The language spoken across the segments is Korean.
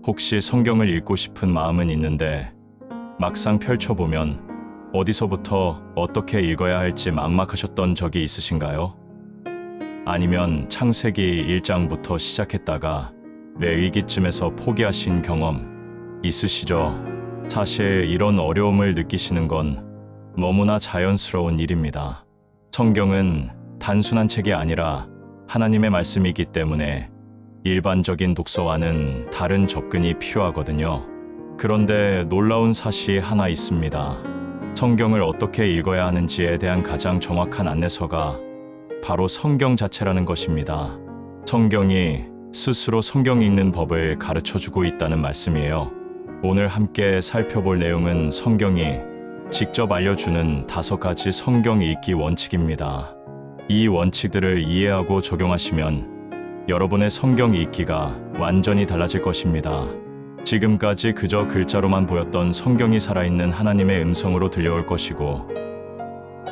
혹시 성경을 읽고 싶은 마음은 있는데 막상 펼쳐보면 어디서부터 어떻게 읽어야 할지 막막하셨던 적이 있으신가요? 아니면 창세기 1장부터 시작했다가 매 위기쯤에서 포기하신 경험 있으시죠? 사실 이런 어려움을 느끼시는 건 너무나 자연스러운 일입니다. 성경은 단순한 책이 아니라 하나님의 말씀이기 때문에 일반적인 독서와는 다른 접근이 필요하거든요. 그런데 놀라운 사실이 하나 있습니다. 성경을 어떻게 읽어야 하는지에 대한 가장 정확한 안내서가 바로 성경 자체라는 것입니다. 성경이 스스로 성경 읽는 법을 가르쳐주고 있다는 말씀이에요. 오늘 함께 살펴볼 내용은 성경이 직접 알려주는 5가지 성경 읽기 원칙입니다. 이 원칙들을 이해하고 적용하시면 여러분의 성경 읽기가 완전히 달라질 것입니다. 지금까지 그저 글자로만 보였던 성경이 살아있는 하나님의 음성으로 들려올 것이고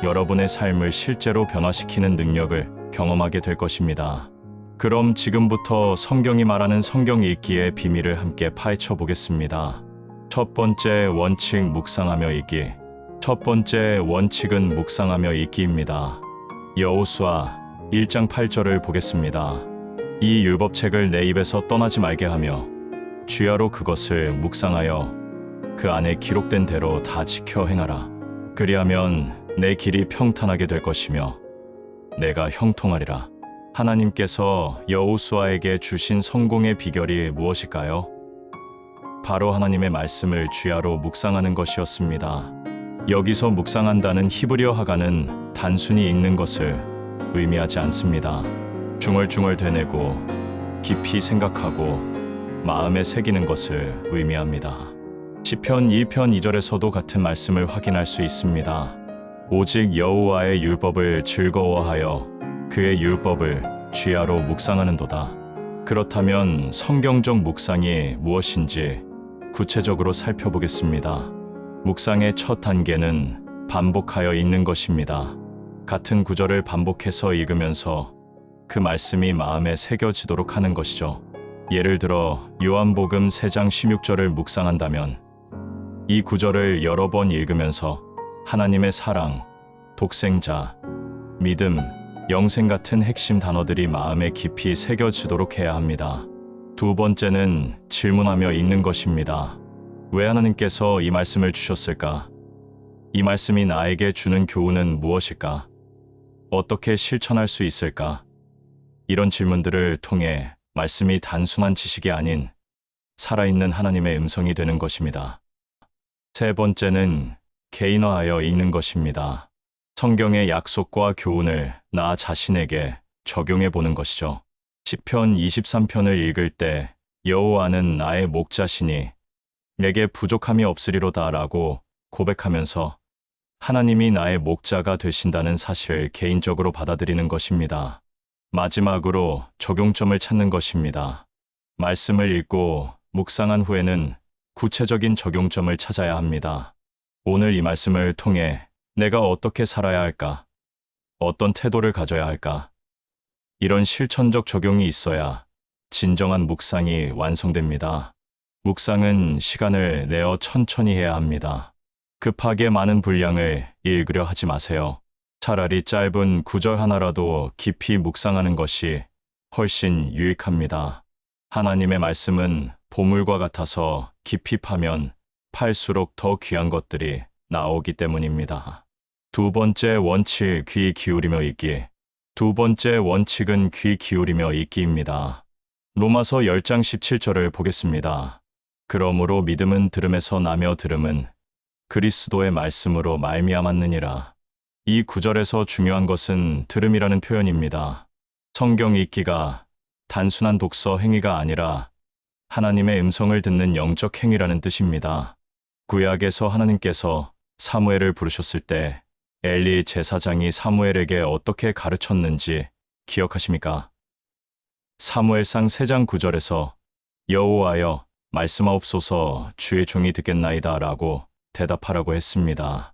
여러분의 삶을 실제로 변화시키는 능력을 경험하게 될 것입니다. 그럼 지금부터 성경이 말하는 성경 읽기의 비밀을 함께 파헤쳐 보겠습니다. 첫 번째 원칙, 묵상하며 읽기. 첫 번째 원칙은 묵상하며 읽기입니다. 여호수아 1장 8절을 보겠습니다. 이 율법책을 내 입에서 떠나지 말게 하며 주야로 그것을 묵상하여 그 안에 기록된 대로 다 지켜 행하라. 그리하면 내 길이 평탄하게 될 것이며 내가 형통하리라. 하나님께서 여호수아에게 주신 성공의 비결이 무엇일까요? 바로 하나님의 말씀을 주야로 묵상하는 것이었습니다. 여기서 묵상한다는 히브리어 하가는 단순히 읽는 것을 의미하지 않습니다. 중얼중얼 되뇌고 깊이 생각하고 마음에 새기는 것을 의미합니다. 시편 1편 2절에서도 같은 말씀을 확인할 수 있습니다. 오직 여호와의 율법을 즐거워하여 그의 율법을 주야로 묵상하는도다. 그렇다면 성경적 묵상이 무엇인지 구체적으로 살펴보겠습니다. 묵상의 첫 단계는 반복하여 읽는 것입니다. 같은 구절을 반복해서 읽으면서 그 말씀이 마음에 새겨지도록 하는 것이죠. 예를 들어 요한복음 3장 16절을 묵상한다면 이 구절을 여러 번 읽으면서 하나님의 사랑, 독생자, 믿음, 영생 같은 핵심 단어들이 마음에 깊이 새겨지도록 해야 합니다. 두 번째는 질문하며 읽는 것입니다. 왜 하나님께서 이 말씀을 주셨을까? 이 말씀이 나에게 주는 교훈은 무엇일까? 어떻게 실천할 수 있을까? 이런 질문들을 통해 말씀이 단순한 지식이 아닌 살아있는 하나님의 음성이 되는 것입니다. 세 번째는 개인화하여 읽는 것입니다. 성경의 약속과 교훈을 나 자신에게 적용해 보는 것이죠. 시편 23편을 읽을 때 여호와는 나의 목자시니 내게 부족함이 없으리로다 라고 고백하면서 하나님이 나의 목자가 되신다는 사실을 개인적으로 받아들이는 것입니다. 마지막으로 적용점을 찾는 것입니다. 말씀을 읽고 묵상한 후에는 구체적인 적용점을 찾아야 합니다. 오늘 이 말씀을 통해 내가 어떻게 살아야 할까? 어떤 태도를 가져야 할까? 이런 실천적 적용이 있어야 진정한 묵상이 완성됩니다. 묵상은 시간을 내어 천천히 해야 합니다. 급하게 많은 분량을 읽으려 하지 마세요. 차라리 짧은 구절 하나라도 깊이 묵상하는 것이 훨씬 유익합니다. 하나님의 말씀은 보물과 같아서 깊이 파면 팔수록 더 귀한 것들이 나오기 때문입니다. 두 번째 원칙, 귀 기울이며 읽기. 두 번째 원칙은 귀 기울이며 읽기입니다. 로마서 10장 17절을 보겠습니다. 그러므로 믿음은 들음에서 나며 들음은 그리스도의 말씀으로 말미암았느니라. 이 구절에서 중요한 것은 들음이라는 표현입니다. 성경 읽기가 단순한 독서 행위가 아니라 하나님의 음성을 듣는 영적 행위라는 뜻입니다. 구약에서 하나님께서 사무엘을 부르셨을 때 엘리 제사장이 사무엘에게 어떻게 가르쳤는지 기억하십니까? 사무엘상 3장 9절에서 여호와여 말씀하옵소서 주의 종이 듣겠나이다 라고 대답하라고 했습니다.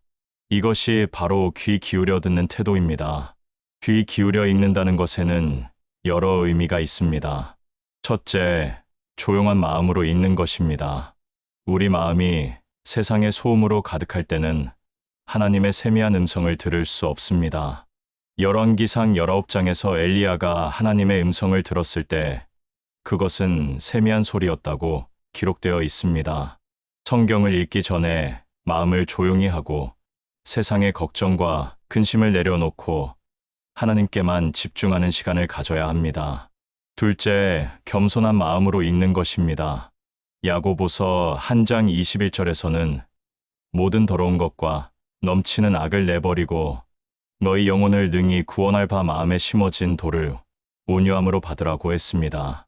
이것이 바로 귀 기울여 듣는 태도입니다. 귀 기울여 읽는다는 것에는 여러 의미가 있습니다. 첫째, 조용한 마음으로 읽는 것입니다. 우리 마음이 세상의 소음으로 가득할 때는 하나님의 세미한 음성을 들을 수 없습니다. 열왕기상 19장에서 엘리야가 하나님의 음성을 들었을 때 그것은 세미한 소리였다고 기록되어 있습니다. 성경을 읽기 전에 마음을 조용히 하고 세상의 걱정과 근심을 내려놓고 하나님께만 집중하는 시간을 가져야 합니다. 둘째, 겸손한 마음으로 읽는 것입니다. 야고보서 1장 21절에서는 모든 더러운 것과 넘치는 악을 내버리고 너희 영혼을 능히 구원할 바 마음에 심어진 돌을 온유함으로 받으라고 했습니다.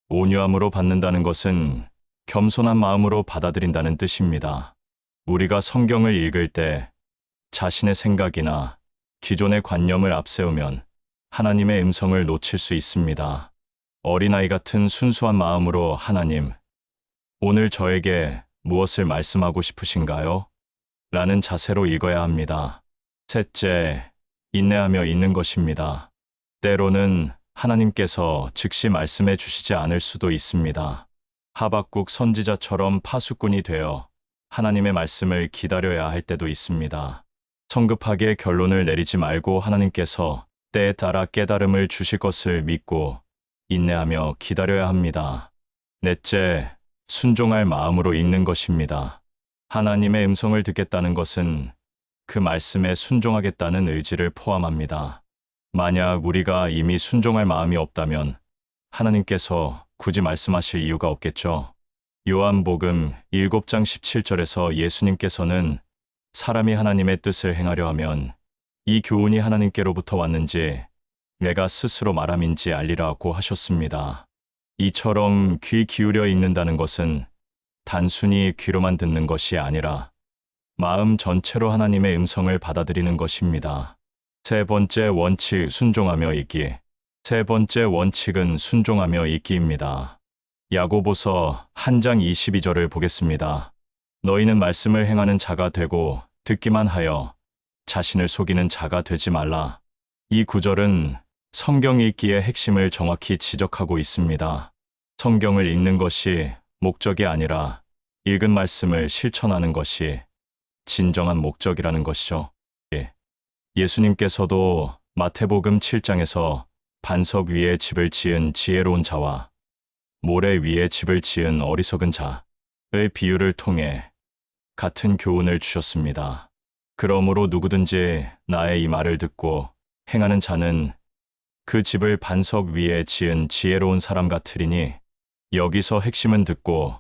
온유함으로 받는다는 것은 겸손한 마음으로 받아들인다는 뜻입니다. 우리가 성경을 읽을 때 자신의 생각이나 기존의 관념을 앞세우면 하나님의 음성을 놓칠 수 있습니다. 어린아이 같은 순수한 마음으로 하나님, 오늘 저에게 무엇을 말씀하고 싶으신가요? 라는 자세로 읽어야 합니다. 셋째, 인내하며 읽는 것입니다. 때로는 하나님께서 즉시 말씀해 주시지 않을 수도 있습니다. 하박국 선지자처럼 파수꾼이 되어 하나님의 말씀을 기다려야 할 때도 있습니다. 성급하게 결론을 내리지 말고 하나님께서 때에 따라 깨달음을 주실 것을 믿고 인내하며 기다려야 합니다. 넷째, 순종할 마음으로 읽는 것입니다. 하나님의 음성을 듣겠다는 것은 그 말씀에 순종하겠다는 의지를 포함합니다. 만약 우리가 이미 순종할 마음이 없다면 하나님께서 굳이 말씀하실 이유가 없겠죠. 요한복음 7장 17절에서 예수님께서는 사람이 하나님의 뜻을 행하려 하면 이 교훈이 하나님께로부터 왔는지 내가 스스로 말함인지 알리라고 하셨습니다. 이처럼 귀 기울여 읽는다는 것은 단순히 귀로만 듣는 것이 아니라 마음 전체로 하나님의 음성을 받아들이는 것입니다. 세 번째 원칙, 순종하며 읽기. 세 번째 원칙은 순종하며 읽기입니다. 야고보서 1장 22절을 보겠습니다. 너희는 말씀을 행하는 자가 되고 듣기만 하여 자신을 속이는 자가 되지 말라. 이 구절은 성경 읽기의 핵심을 정확히 지적하고 있습니다. 성경을 읽는 것이 목적이 아니라 읽은 말씀을 실천하는 것이 진정한 목적이라는 것이죠. 예수님께서도 마태복음 7장에서 반석 위에 집을 지은 지혜로운 자와 모래 위에 집을 지은 어리석은 자의 비유를 통해 같은 교훈을 주셨습니다. 그러므로 누구든지 나의 이 말을 듣고 행하는 자는 그 집을 반석 위에 지은 지혜로운 사람 같으리니, 여기서 핵심은 듣고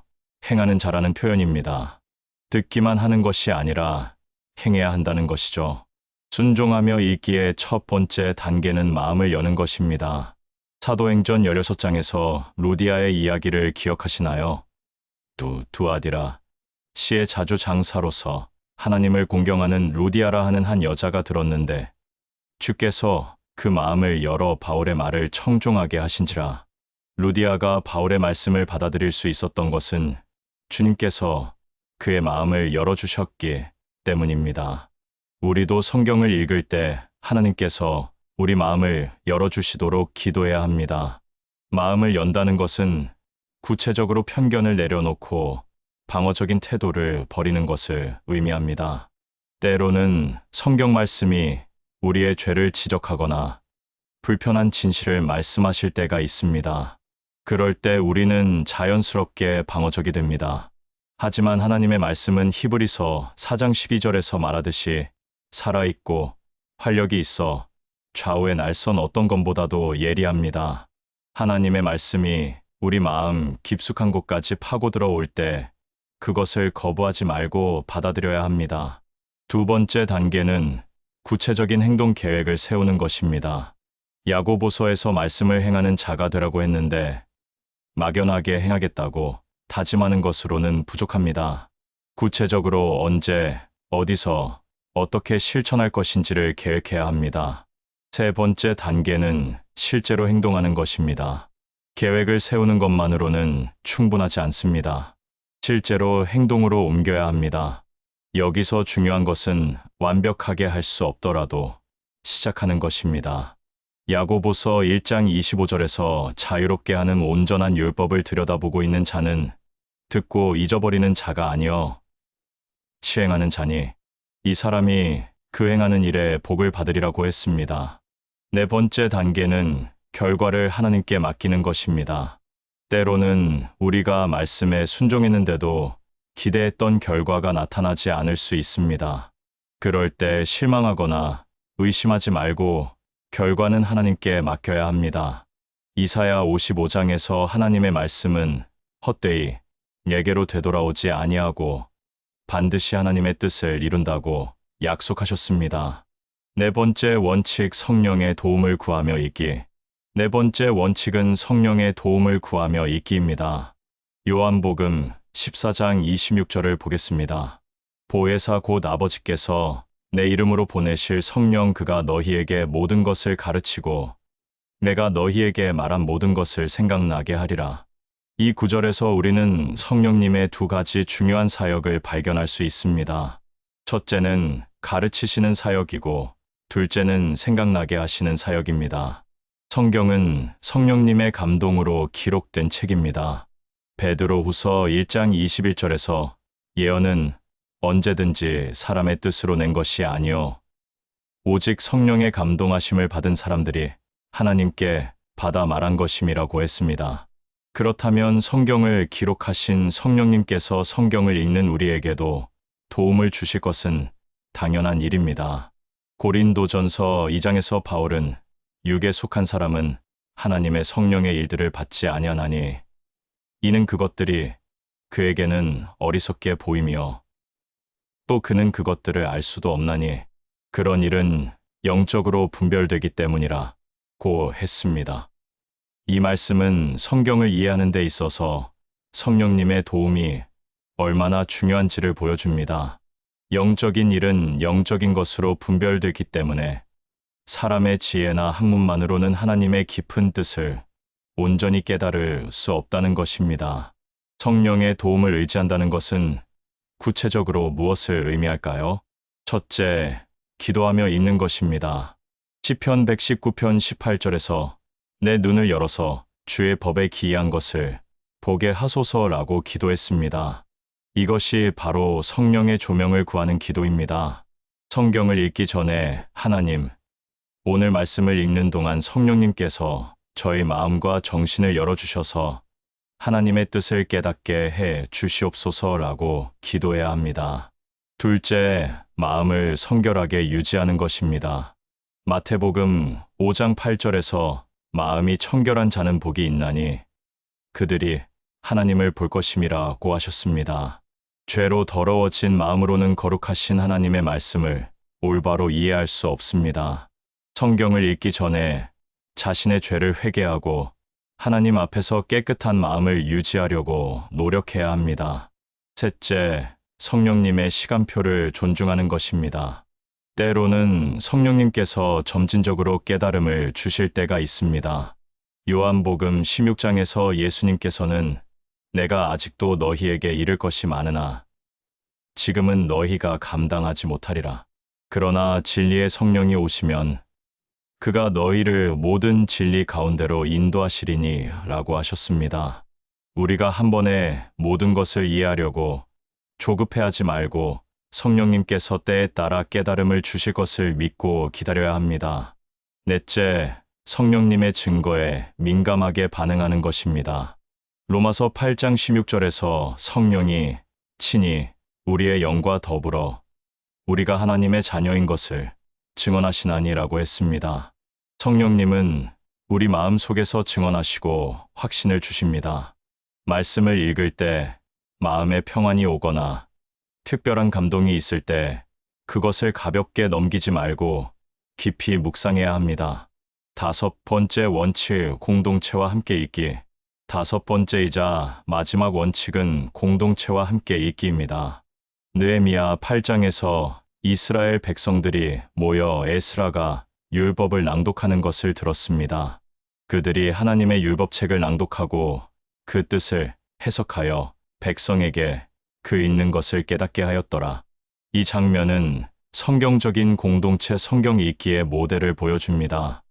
행하는 자라는 표현입니다. 듣기만 하는 것이 아니라 행해야 한다는 것이죠. 순종하며 읽기의 첫 번째 단계는 마음을 여는 것입니다. 사도행전 16장에서 루디아의 이야기를 기억하시나요? 두아디라 시의 자주 장사로서 하나님을 공경하는 루디아라 하는 한 여자가 들었는데 주께서 그 마음을 열어 바울의 말을 청종하게 하신지라. 루디아가 바울의 말씀을 받아들일 수 있었던 것은 주님께서 그의 마음을 열어주셨기 때문입니다. 우리도 성경을 읽을 때 하나님께서 우리 마음을 열어주시도록 기도해야 합니다. 마음을 연다는 것은 구체적으로 편견을 내려놓고 방어적인 태도를 버리는 것을 의미합니다. 때로는 성경 말씀이 우리의 죄를 지적하거나 불편한 진실을 말씀하실 때가 있습니다. 그럴 때 우리는 자연스럽게 방어적이 됩니다. 하지만 하나님의 말씀은 히브리서 4장 12절에서 말하듯이 살아있고 활력이 있어 좌우의 날선 어떤 것보다도 예리합니다. 하나님의 말씀이 우리 마음 깊숙한 곳까지 파고 들어올 때 그것을 거부하지 말고 받아들여야 합니다. 두 번째 단계는 구체적인 행동 계획을 세우는 것입니다. 야고보서에서 말씀을 행하는 자가 되라고 했는데 막연하게 행하겠다고 다짐하는 것으로는 부족합니다. 구체적으로 언제, 어디서, 어떻게 실천할 것인지를 계획해야 합니다. 세 번째 단계는 실제로 행동하는 것입니다. 계획을 세우는 것만으로는 충분하지 않습니다. 실제로 행동으로 옮겨야 합니다. 여기서 중요한 것은 완벽하게 할 수 없더라도 시작하는 것입니다. 야고보서 1장 25절에서 자유롭게 하는 온전한 율법을 들여다보고 있는 자는 듣고 잊어버리는 자가 아니여 시행하는 자니 이 사람이 그 행하는 일에 복을 받으리라고 했습니다. 네 번째 단계는 결과를 하나님께 맡기는 것입니다. 때로는 우리가 말씀에 순종했는데도 기대했던 결과가 나타나지 않을 수 있습니다. 그럴 때 실망하거나 의심하지 말고 결과는 하나님께 맡겨야 합니다. 이사야 55장에서 하나님의 말씀은 헛되이 내게로 되돌아오지 아니하고 반드시 하나님의 뜻을 이룬다고 약속하셨습니다. 네 번째 원칙 성령의 도움을 구하며 있기. 네 번째 원칙은 성령의 도움을 구하며 있기입니다. 요한복음 14장 26절을 보겠습니다. 보혜사 곧 아버지께서 내 이름으로 보내실 성령 그가 너희에게 모든 것을 가르치고 내가 너희에게 말한 모든 것을 생각나게 하리라. 이 구절에서 우리는 성령님의 두 가지 중요한 사역을 발견할 수 있습니다. 첫째는 가르치시는 사역이고 둘째는 생각나게 하시는 사역입니다. 성경은 성령님의 감동으로 기록된 책입니다. 베드로후서 1장 21절에서 예언은 언제든지 사람의 뜻으로 낸 것이 아니요 오직 성령의 감동하심을 받은 사람들이 하나님께 받아 말한 것임이라고 했습니다. 그렇다면 성경을 기록하신 성령님께서 성경을 읽는 우리에게도 도움을 주실 것은 당연한 일입니다. 고린도전서 2장에서 바울은 육에 속한 사람은 하나님의 성령의 일들을 받지 아니하나니 이는 그것들이 그에게는 어리석게 보이며 또 그는 그것들을 알 수도 없나니 그런 일은 영적으로 분별되기 때문이라 고 했습니다. 이 말씀은 성경을 이해하는 데 있어서 성령님의 도움이 얼마나 중요한지를 보여줍니다. 영적인 일은 영적인 것으로 분별되기 때문에 사람의 지혜나 학문만으로는 하나님의 깊은 뜻을 온전히 깨달을 수 없다는 것입니다. 성령의 도움을 의지한다는 것은 구체적으로 무엇을 의미할까요? 첫째, 기도하며 읽는 것입니다. 시편 119편 18절에서 내 눈을 열어서 주의 법에 기이한 것을 보게 하소서라고 기도했습니다. 이것이 바로 성령의 조명을 구하는 기도입니다. 성경을 읽기 전에 하나님, 오늘 말씀을 읽는 동안 성령님께서 저의 마음과 정신을 열어주셔서 하나님의 뜻을 깨닫게 해 주시옵소서라고 기도해야 합니다. 둘째, 마음을 성결하게 유지하는 것입니다. 마태복음 5장 8절에서 마음이 청결한 자는 복이 있나니 그들이 하나님을 볼 것임이라고 하셨습니다. 죄로 더러워진 마음으로는 거룩하신 하나님의 말씀을 올바로 이해할 수 없습니다. 성경을 읽기 전에 자신의 죄를 회개하고 하나님 앞에서 깨끗한 마음을 유지하려고 노력해야 합니다. 셋째, 성령님의 시간표를 존중하는 것입니다. 때로는 성령님께서 점진적으로 깨달음을 주실 때가 있습니다. 요한복음 16장에서 예수님께서는 내가 아직도 너희에게 이를 것이 많으나 지금은 너희가 감당하지 못하리라. 그러나 진리의 성령이 오시면 그가 너희를 모든 진리 가운데로 인도하시리니 라고 하셨습니다. 우리가 한 번에 모든 것을 이해하려고 조급해하지 말고 성령님께서 때에 따라 깨달음을 주실 것을 믿고 기다려야 합니다. 넷째, 성령님의 증거에 민감하게 반응하는 것입니다. 로마서 8장 16절에서 성령이 친히 우리의 영과 더불어 우리가 하나님의 자녀인 것을 증언하시나니라고 했습니다. 성령님은 우리 마음 속에서 증언하시고 확신을 주십니다. 말씀을 읽을 때 마음에 평안이 오거나 특별한 감동이 있을 때 그것을 가볍게 넘기지 말고 깊이 묵상해야 합니다. 다섯 번째 원칙, 공동체와 함께 있기. 다섯 번째이자 마지막 원칙은 공동체와 함께 있기입니다. 느헤미야 8장에서 이스라엘 백성들이 모여 에스라가 율법을 낭독하는 것을 들었습니다. 그들이 하나님의 율법책을 낭독하고 그 뜻을 해석하여 백성에게 그 있는 것을 깨닫게 하였더라. 이 장면은 성경적인 공동체 성경 읽기의 모델을 보여줍니다.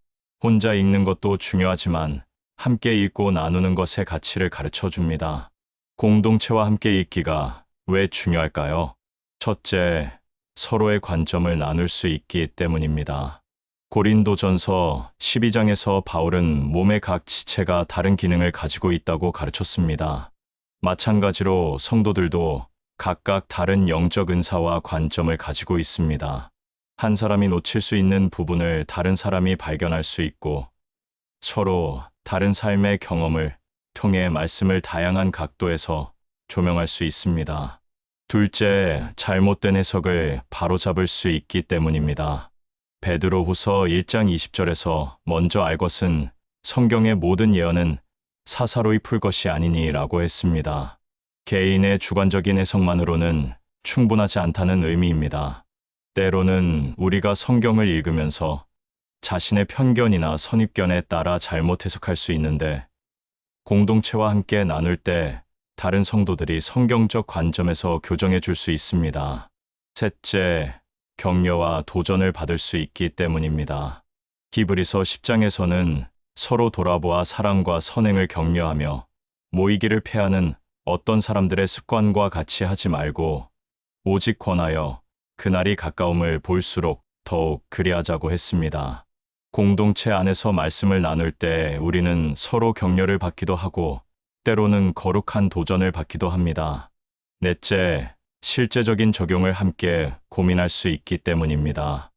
혼자 읽는 것도 중요하지만 함께 읽고 나누는 것의 가치를 가르쳐 줍니다. 공동체와 함께 읽기가 왜 중요할까요? 첫째, 서로의 관점을 나눌 수 있기 때문입니다. 고린도전서 12장에서 바울은 몸의 각 지체가 다른 기능을 가지고 있다고 가르쳤습니다. 마찬가지로 성도들도 각각 다른 영적 은사와 관점을 가지고 있습니다. 한 사람이 놓칠 수 있는 부분을 다른 사람이 발견할 수 있고 서로 다른 삶의 경험을 통해 말씀을 다양한 각도에서 조명할 수 있습니다. 둘째, 잘못된 해석을 바로잡을 수 있기 때문입니다. 베드로후서 1장 20절에서 먼저 알 것은 성경의 모든 예언은 사사로이 풀 것이 아니니 라고 했습니다. 개인의 주관적인 해석만으로는 충분하지 않다는 의미입니다. 때로는 우리가 성경을 읽으면서 자신의 편견이나 선입견에 따라 잘못 해석할 수 있는데 공동체와 함께 나눌 때 다른 성도들이 성경적 관점에서 교정해 줄 수 있습니다. 셋째, 격려와 도전을 받을 수 있기 때문입니다. 히브리서 10장에서는 서로 돌아보아 사랑과 선행을 격려하며 모이기를 패하는 어떤 사람들의 습관과 같이 하지 말고 오직 권하여 그날이 가까움을 볼수록 더욱 그리하자고 했습니다. 공동체 안에서 말씀을 나눌 때 우리는 서로 격려를 받기도 하고 때로는 거룩한 도전을 받기도 합니다. 넷째, 실제적인 적용을 함께 고민할 수 있기 때문입니다.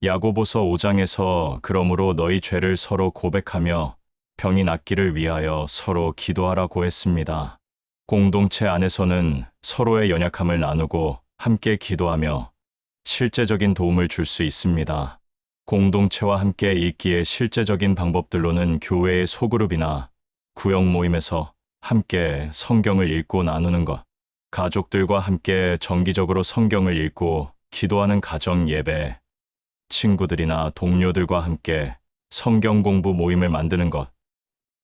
야고보서 5장에서 그러므로 너희 죄를 서로 고백하며 병이 낫기를 위하여 서로 기도하라고 했습니다. 공동체 안에서는 서로의 연약함을 나누고 함께 기도하며 실제적인 도움을 줄 수 있습니다. 공동체와 함께 읽기의 실제적인 방법들로는 교회의 소그룹이나 구역 모임에서 함께 성경을 읽고 나누는 것, 가족들과 함께 정기적으로 성경을 읽고 기도하는 가정 예배, 친구들이나 동료들과 함께 성경 공부 모임을 만드는 것,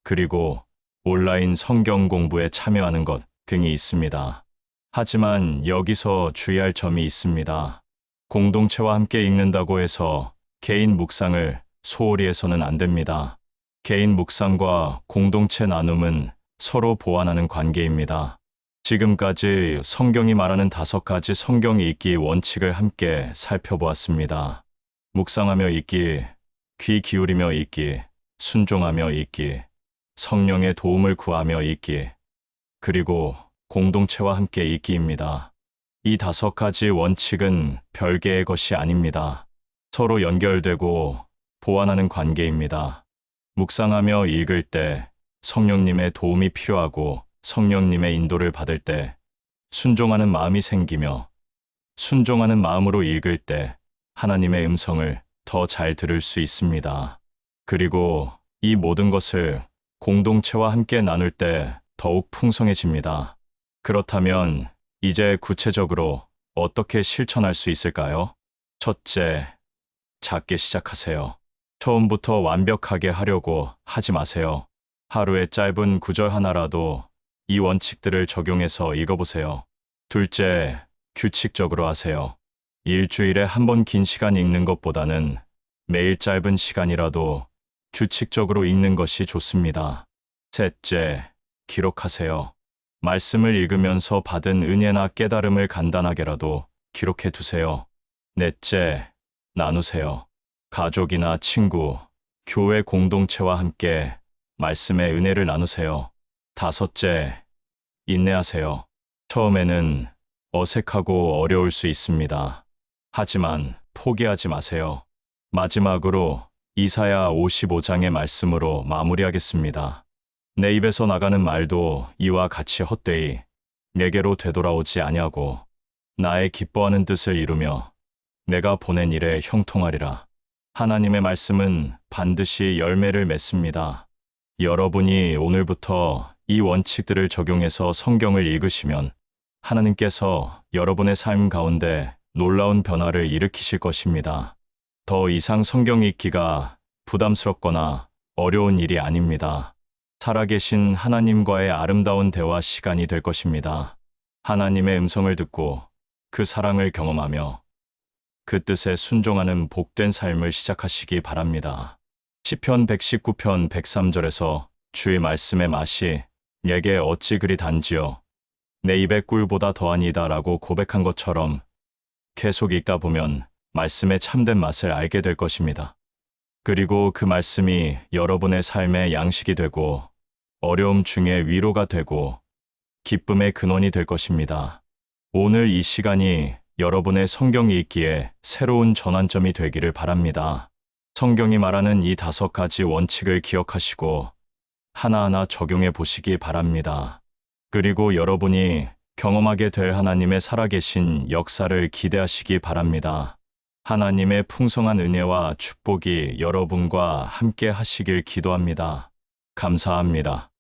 그리고 온라인 성경 공부에 참여하는 것 등이 있습니다. 하지만 여기서 주의할 점이 있습니다. 공동체와 함께 읽는다고 해서 개인 묵상을 소홀히 해서는 안 됩니다. 개인 묵상과 공동체 나눔은 서로 보완하는 관계입니다. 지금까지 성경이 말하는 5가지 성경 읽기 원칙을 함께 살펴보았습니다. 묵상하며 읽기, 귀 기울이며 읽기, 순종하며 읽기, 성령의 도움을 구하며 읽기, 그리고 공동체와 함께 읽기입니다. 이 5가지 원칙은 별개의 것이 아닙니다. 서로 연결되고 보완하는 관계입니다. 묵상하며 읽을 때 성령님의 도움이 필요하고 성령님의 인도를 받을 때 순종하는 마음이 생기며 순종하는 마음으로 읽을 때 하나님의 음성을 더 잘 들을 수 있습니다. 그리고 이 모든 것을 공동체와 함께 나눌 때 더욱 풍성해집니다. 그렇다면 이제 구체적으로 어떻게 실천할 수 있을까요? 첫째, 작게 시작하세요. 처음부터 완벽하게 하려고 하지 마세요. 하루에 짧은 구절 하나라도 이 원칙들을 적용해서 읽어보세요. 둘째, 규칙적으로 하세요. 일주일에 한 번 긴 시간 읽는 것보다는 매일 짧은 시간이라도 규칙적으로 읽는 것이 좋습니다. 셋째, 기록하세요. 말씀을 읽으면서 받은 은혜나 깨달음을 간단하게라도 기록해 두세요. 넷째, 나누세요. 가족이나 친구, 교회 공동체와 함께 말씀의 은혜를 나누세요. 다섯째, 인내하세요. 처음에는 어색하고 어려울 수 있습니다. 하지만 포기하지 마세요. 마지막으로 이사야 55장의 말씀으로 마무리하겠습니다. 내 입에서 나가는 말도 이와 같이 헛되이 내게로 되돌아오지 아니하고 나의 기뻐하는 뜻을 이루며 내가 보낸 일에 형통하리라. 하나님의 말씀은 반드시 열매를 맺습니다. 여러분이 오늘부터 이 원칙들을 적용해서 성경을 읽으시면 하나님께서 여러분의 삶 가운데 놀라운 변화를 일으키실 것입니다. 더 이상 성경 읽기가 부담스럽거나 어려운 일이 아닙니다. 살아계신 하나님과의 아름다운 대화 시간이 될 것입니다. 하나님의 음성을 듣고 그 사랑을 경험하며 그 뜻에 순종하는 복된 삶을 시작하시기 바랍니다. 시편 119편 103절에서 주의 말씀의 맛이 내게 어찌 그리 단지요. 내 입의 꿀보다 더하니다라고 고백한 것처럼 계속 읽다 보면 말씀의 참된 맛을 알게 될 것입니다. 그리고 그 말씀이 여러분의 삶의 양식이 되고 어려움 중에 위로가 되고 기쁨의 근원이 될 것입니다. 오늘 이 시간이 여러분의 성경 읽기에 새로운 전환점이 되기를 바랍니다. 성경이 말하는 이 5가지 원칙을 기억하시고 하나하나 적용해 보시기 바랍니다. 그리고 여러분이 경험하게 될 하나님의 살아계신 역사를 기대하시기 바랍니다. 하나님의 풍성한 은혜와 축복이 여러분과 함께 하시길 기도합니다. 감사합니다.